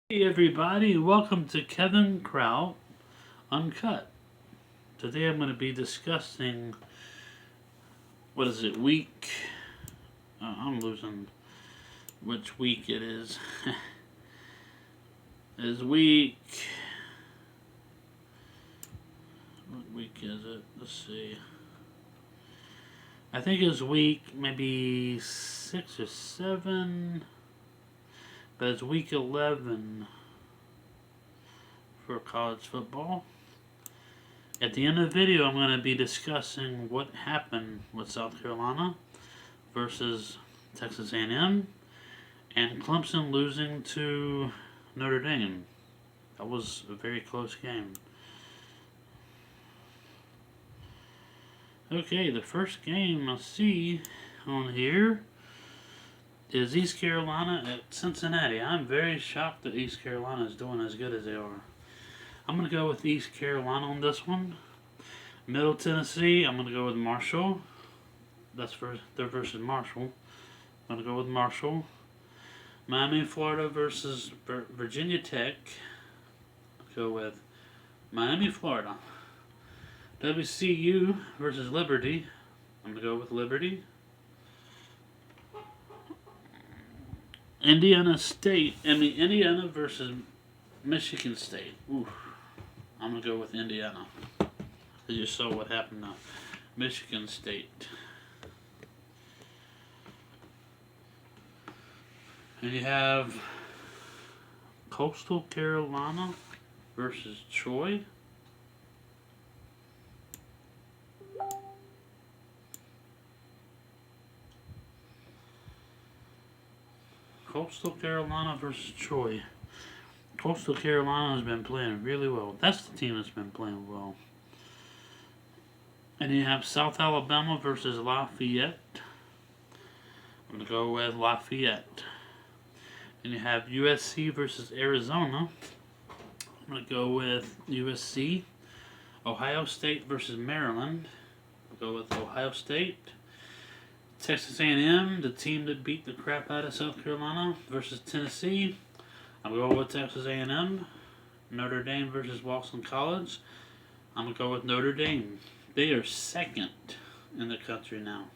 Hey everybody, welcome to Kevin Kraut Uncut. Today I'm going to be discussing, week? I'm losing which week it is. Is week, what week is it? Let's see. I think it's week maybe 6 or 7, but it's week 11 for college football. At the end of the video, I'm going to be discussing what happened with South Carolina versus Texas A&M and Clemson losing to Notre Dame. That was a very close game. Okay, the first game I see on here is East Carolina at Cincinnati. I'm very shocked that East Carolina is doing as good as they are. I'm going to go with East Carolina on this one. Middle Tennessee, I'm going to go with Marshall. They're versus Marshall. I'm going to go with Marshall. Miami, Florida versus Virginia Tech. I'll go with Miami, Florida. WCU versus Liberty. I'm going to go with Liberty. Indiana versus Michigan State. Ooh, I'm going to go with Indiana. I just saw what happened to Michigan State. And you have Coastal Carolina versus Troy. Coastal Carolina versus Troy. Coastal Carolina has been playing really well. That's the team that's been playing well. And you have South Alabama versus Lafayette. I'm going to go with Lafayette. And you have USC versus Arizona. I'm going to go with USC. Ohio State versus Maryland. I'll go with Ohio State. Texas A&M, the team that beat the crap out of South Carolina, versus Tennessee. I'm going to go with Texas A&M. Notre Dame versus Boston College. I'm going to go with Notre Dame. They are second in the country now.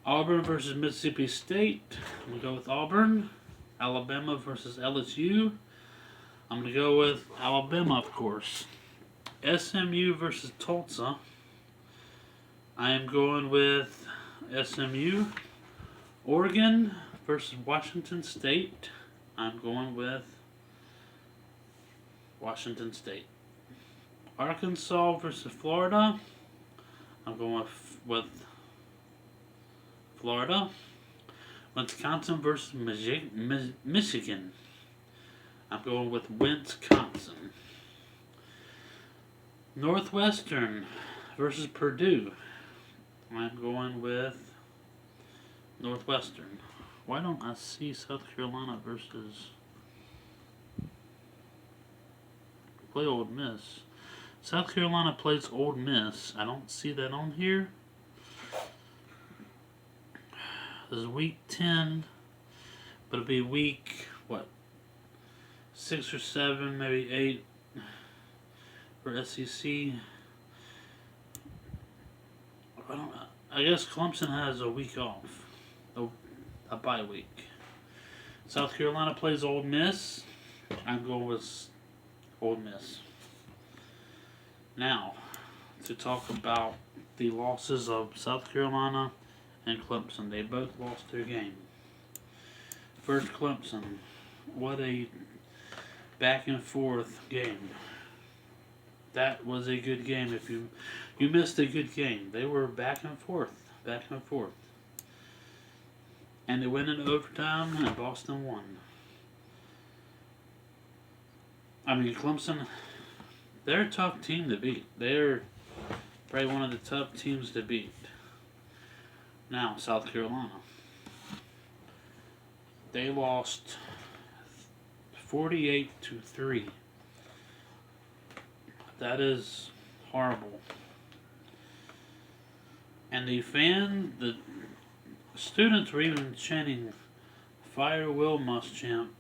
Auburn versus Mississippi State. I'm going to go with Auburn. Alabama versus LSU. I'm going to go with Alabama, of course. SMU versus Tulsa. I am going with SMU. Oregon versus Washington State. I'm going with Washington State. Arkansas versus Florida. I'm going with Florida. Wisconsin versus Michigan. I'm going with Wisconsin. Northwestern versus Purdue. I'm going with Northwestern. Why don't I see South Carolina versus play Ole Miss? South Carolina plays Ole Miss. I don't see that on here. This is week 10, but it'll be week 6 or 7, maybe 8 for SEC. I guess Clemson has a week off, a bye week. South Carolina plays Ole Miss. I'm going with Ole Miss. Now, to talk about the losses of South Carolina and Clemson. They both lost their game. First, Clemson. What a back and forth game. That was a good game. If you missed a good game, they were back and forth. And they went into overtime, and Boston won. I mean, Clemson, they're a tough team to beat. They're probably one of the tough teams to beat. Now, South Carolina. They lost 48-3. That is horrible. And the students were even chanting, "Fire Will Muschamp,"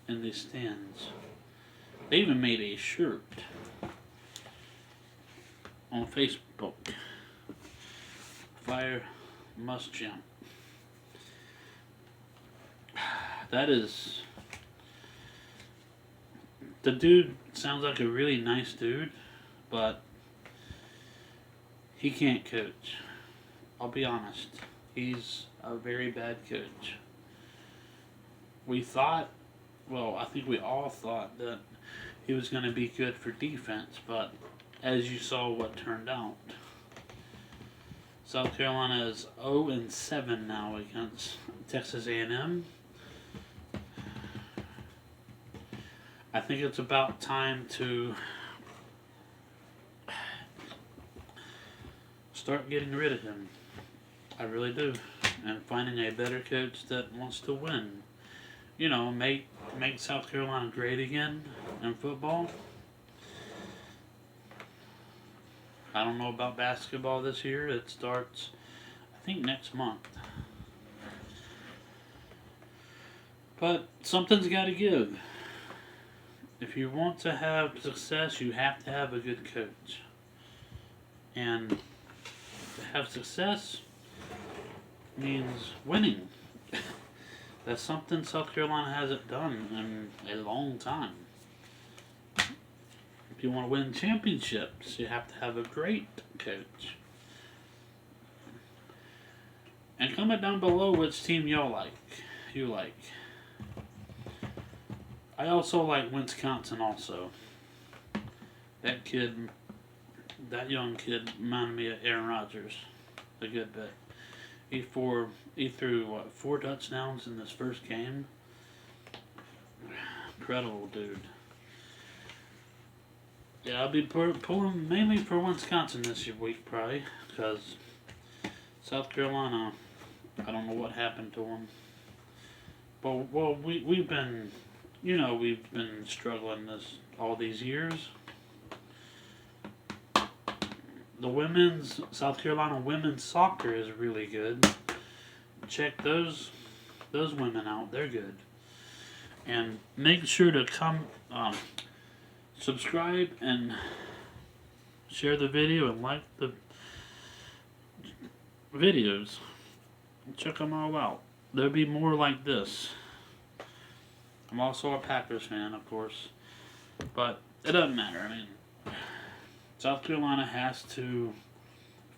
in the stands. They even made a shirt on Facebook. Fire must jump. That is... The dude sounds like a really nice dude, but he can't coach. I'll be honest. He's a very bad coach. We thought, well, I think we all thought that he was going to be good for defense, but as you saw what turned out. South Carolina is 0-7 now against Texas A&M. I think it's about time to start getting rid of him. I really do. And finding a better coach that wants to win. You know, make South Carolina great again in football. I don't know about basketball this year. It starts, I think, next month. But something's got to give. If you want to have success, you have to have a good coach. And to have success means winning. That's something South Carolina hasn't done in a long time. If you want to win championships, you have to have a great coach. And comment down below which team you like. I also like Wisconsin also. That young kid reminded me of Aaron Rodgers a good bit. He threw 4 touchdowns in this first game. Incredible dude. Yeah, I'll be pulling mainly for Wisconsin this week probably, because South Carolina, I don't know what happened to them. But well, we've been struggling all these years. The South Carolina women's soccer is really good. Check those women out; they're good. And make sure to subscribe and share the video and like the videos. Check them all out. There'll be more like this. I'm also a Packers fan, of course, but it doesn't matter. I mean, South Carolina has to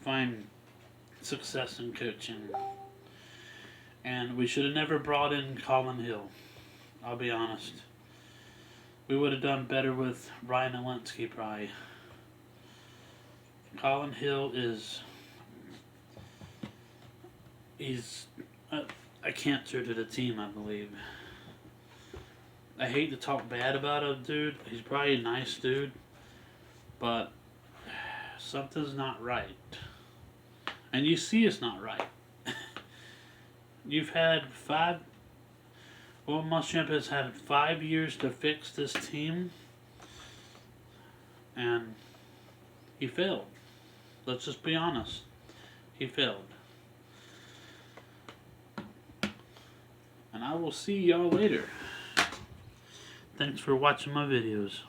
find success in coaching, and we should have never brought in Colin Hill. I'll be honest. We would have done better with Ryan Alinsky probably. Colin Hill he's a cancer to the team, I believe. I hate to talk bad about a dude. He's probably a nice dude, but something's not right. And you see it's not right. You've had Muschamp has had 5 years to fix this team, and he failed. Let's just be honest. He failed. And I will see y'all later. Thanks for watching my videos.